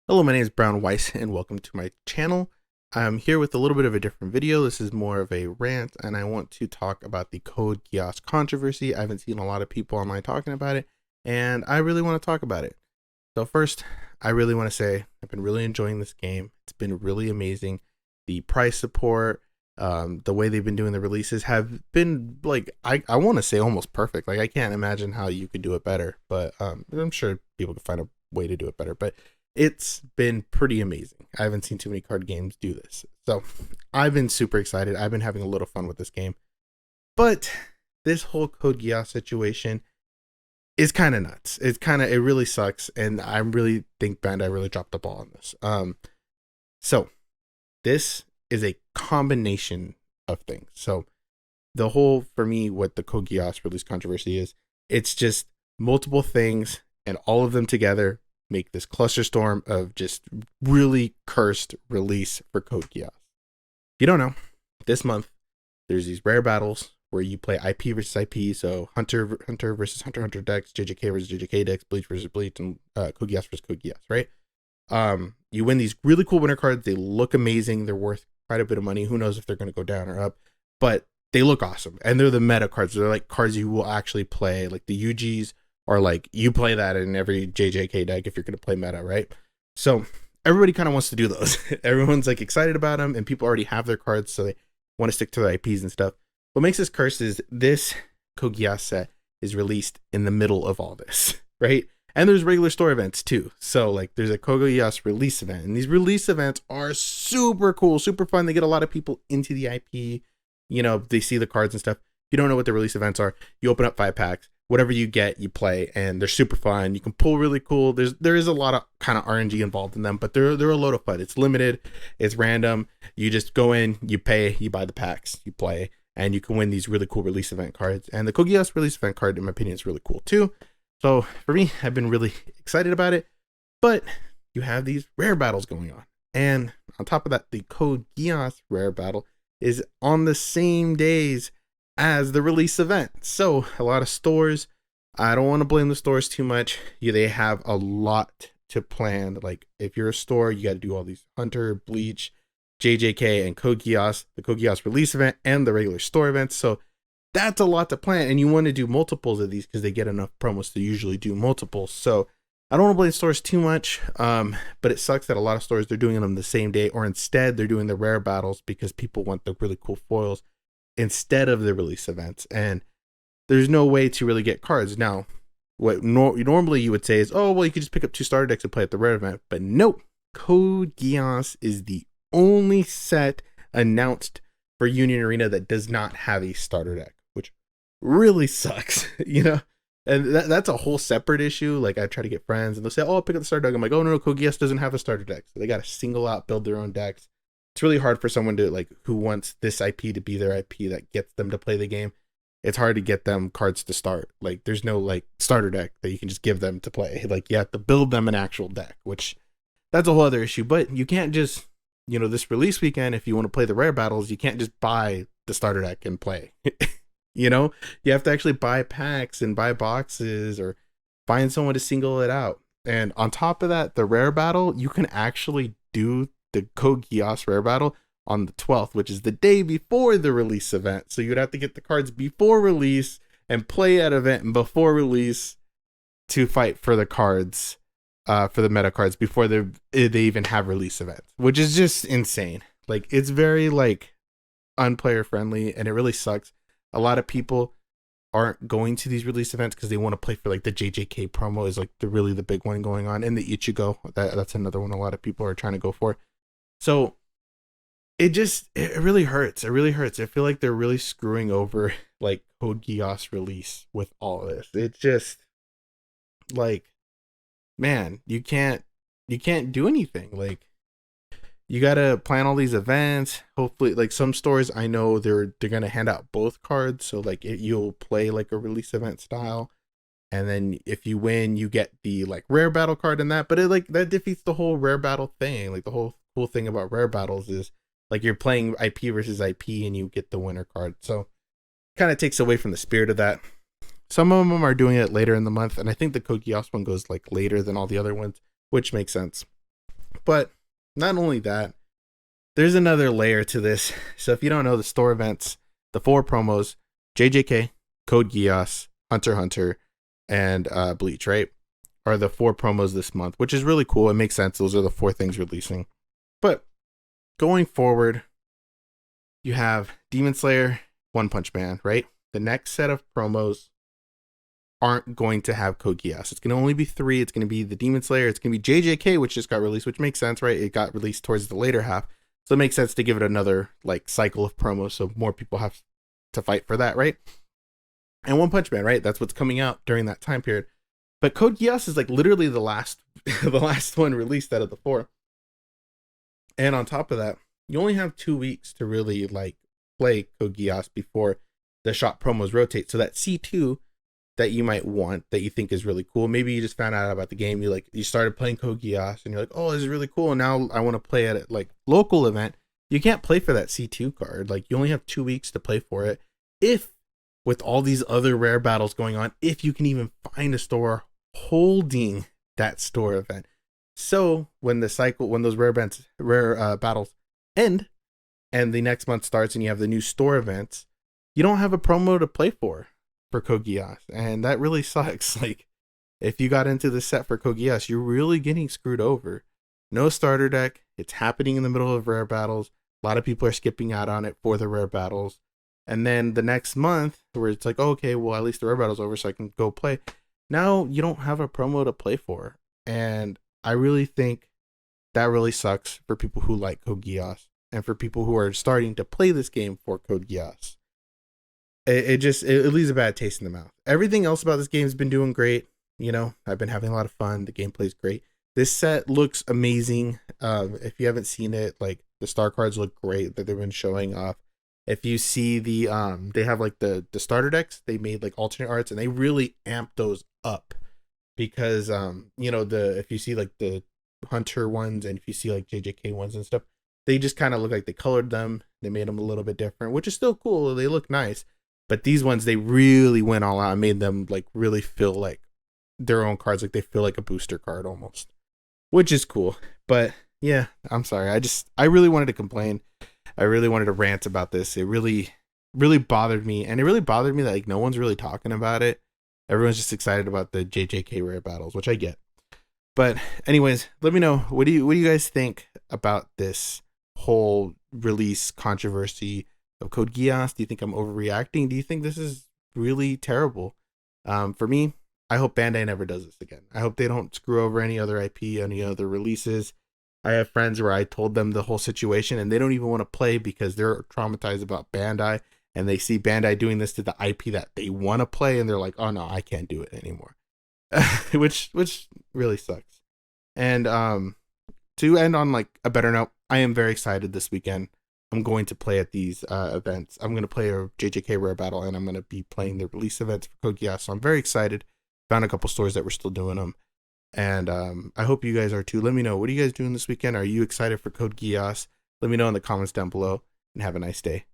Hello, my name is Weiss, and welcome to my channel. I'm here with a little bit of a different video. This is more of a rant, and I want to talk about the Code Geass controversy. I haven't seen a lot of people online talking about it, and I really want to talk about it. So first, I really want to say I've been really enjoying this game. It's been really amazing. The price support, the way they've been doing the releases have been like, I want to say almost perfect. Like I can't imagine how you could do it better, but I'm sure people could find a way to do it better. But it's been pretty amazing. I haven't seen too many card games do this. So I've been super excited. I've been having a little fun with this game. But this whole Code Geass situation is kind of nuts. It really sucks. And I really think Bandai really dropped the ball on this. So this is a combination of things. So the whole, for me, what the Code Geass release controversy is, it's just multiple things and all of them together make this cluster storm of just really cursed release for Code Geass. If you don't know, this month there's these rare battles where you play IP versus IP, so Hunter versus Hunter decks, JJK versus JJK decks, Bleach versus Bleach, and Code Geass versus Code Geass, right? You win these really cool winner cards. They look amazing. They're worth quite a bit of money. Who knows if they're going to go down or up, but they look awesome. And they're the meta cards. They're like cards you will actually play, like the UGs, or like you play that in every JJK deck if you're going to play meta, right? So everybody kind of wants to do those. Everyone's like excited about them, and people already have their cards, so they want to stick to their IPs and stuff. What makes this cursed is this Code Geass set is released in the middle of all this, right? And there's regular store events too. So like there's a Code Geass release event, and these release events are super cool, super fun. They get a lot of people into the IP. You know, they see the cards and stuff. If you don't know what the release events are, you open up 5 packs. Whatever you get, you play, and they're super fun. You can pull really cool. There is a lot of kind of RNG involved in them, but they're a load of fun. It's limited, it's random. You just go in, you pay, you buy the packs, you play, and you can win these really cool release event cards. And the Code Geass release event card, in my opinion, is really cool too. So for me, I've been really excited about it. But you have these rare battles going on, and on top of that, the Code Geass rare battle is on the same days as the release event. So a lot of stores, I don't want to blame the stores too much. They have a lot to plan. Like if you're a store, you got to do all these Hunter, Bleach, JJK, and Code Geass, the Code Geass release event, and the regular store events. So that's a lot to plan, and you want to do multiples of these because they get enough promos to usually do multiples. So I don't want to blame stores too much, but it sucks that a lot of stores, they're doing them the same day, or instead they're doing the rare battles because people want the really cool foils instead of the release events, and there's no way to really get cards. Now, what normally you would say is, oh, well, you could just pick up 2 starter decks and play at the rare event, but nope. Code Geass is the only set announced for Union Arena that does not have a starter deck, which really sucks, you know? And that's a whole separate issue. Like I try to get friends and they'll say, oh, I'll pick up the starter deck. I'm like, oh, no, Code Geass doesn't have a starter deck. So they got to single out, build their own decks. It's really hard for someone to like who wants this IP to be their IP that gets them to play the game. It's hard to get them cards to start. Like there's no like starter deck that you can just give them to play. Like you have to build them an actual deck, which that's a whole other issue. But you can't just, you know, this release weekend, if you want to play the rare battles, you can't just buy the starter deck and play. You know, you have to actually buy packs and buy boxes or find someone to single it out. And on top of that, the rare battle, you can actually do the Code Geass rare battle on the 12th, which is the day before the release event. So you'd have to get the cards before release and play at event and before release to fight for the cards, for the meta cards before they even have release events, which is just insane. Like it's very like unplayer friendly, and it really sucks. A lot of people aren't going to these release events because they want to play for like the JJK promo is like the big one going on, and the Ichigo, that's another one a lot of people are trying to go for. So it really hurts. It really hurts. I feel like they're really screwing over like Code Geass release with all of this. It's just like, man, you can't do anything. Like you gotta plan all these events. Hopefully, like some stores, I know they're gonna hand out both cards, so like you'll play like a release event style, and then if you win, you get the like rare battle card in that. But it like that defeats the whole rare battle thing. Like the whole cool thing about rare battles is like you're playing IP versus IP, and you get the winner card. So kind of takes away from the spirit of that. Some of them are doing it later in the month, and I think the Code Geass one goes like later than all the other ones, which makes sense. But not only that, there's another layer to this. So if you don't know the store events, the 4 promos, JJK, Code Geass, Hunter x Hunter, and Bleach, right? Are the 4 promos this month, which is really cool. It makes sense. Those are the 4 things releasing. But going forward, you have Demon Slayer, One Punch Man, right? The next set of promos aren't going to have Code Geass. It's going to only be 3. It's going to be the Demon Slayer. It's going to be JJK, which just got released, which makes sense, right? It got released towards the later half. So it makes sense to give it another like cycle of promos so more people have to fight for that, right? And One Punch Man, right? That's what's coming out during that time period. But Code Geass is like literally the last the last one released out of the 4. And on top of that, you only have 2 weeks to really like play Code Geass before the shop promos rotate. So that C2 that you might want, that you think is really cool. Maybe you just found out about the game. You started playing Code Geass and you're like, oh, this is really cool. And now I want to play at a like local event. You can't play for that C2 card. Like you only have 2 weeks to play for it. If with all these other rare battles going on, if you can even find a store holding that store event. So when those rare battles end and the next month starts and you have the new store events, you don't have a promo to play for Code Geass. And that really sucks. Like if you got into the set for Code Geass, you're really getting screwed over. No starter deck. It's happening in the middle of rare battles. A lot of people are skipping out on it for the rare battles. And then the next month where it's like, oh, okay, well, at least the rare battle's over so I can go play. Now you don't have a promo to play for. And I really think that really sucks for people who like Code Geass and for people who are starting to play this game for Code Geass. It leaves a bad taste in the mouth. Everything else about this game has been doing great. You know, I've been having a lot of fun. The gameplay's great. This set looks amazing. If you haven't seen it, like the star cards look great that they've been showing off. If you see the they have like the starter decks, they made like alternate arts and they really amped those up because you know, if you see like the Hunter ones and if you see like JJK ones and stuff, they just kind of look like they colored them. They made them a little bit different, which is still cool. They look nice. But these ones, they really went all out and made them like really feel like their own cards. Like they feel like a booster card almost, which is cool. But yeah, I'm sorry. I really wanted to complain. I really wanted to rant about this. It really, really bothered me. And it really bothered me that like no one's really talking about it. Everyone's just excited about the JJK rare battles, which I get. But anyways, let me know. What do you guys think about this whole release controversy of Code Geass? Do you think I'm overreacting? Do you think this is really terrible? For me, I hope Bandai never does this again. I hope they don't screw over any other IP, any other releases. I have friends where I told them the whole situation and they don't even want to play because they're traumatized about Bandai and they see Bandai doing this to the IP that they want to play and they're like, oh no, I can't do it anymore. which really sucks. And to end on like a better note, I am very excited this weekend. I'm going to play at these events. I'm going to play a JJK rare battle and I'm going to be playing the release events for Code Geass. So I'm very excited. Found a couple stores that were still doing them. And I hope you guys are too. Let me know. What are you guys doing this weekend? Are you excited for Code Geass? Let me know in the comments down below and have a nice day.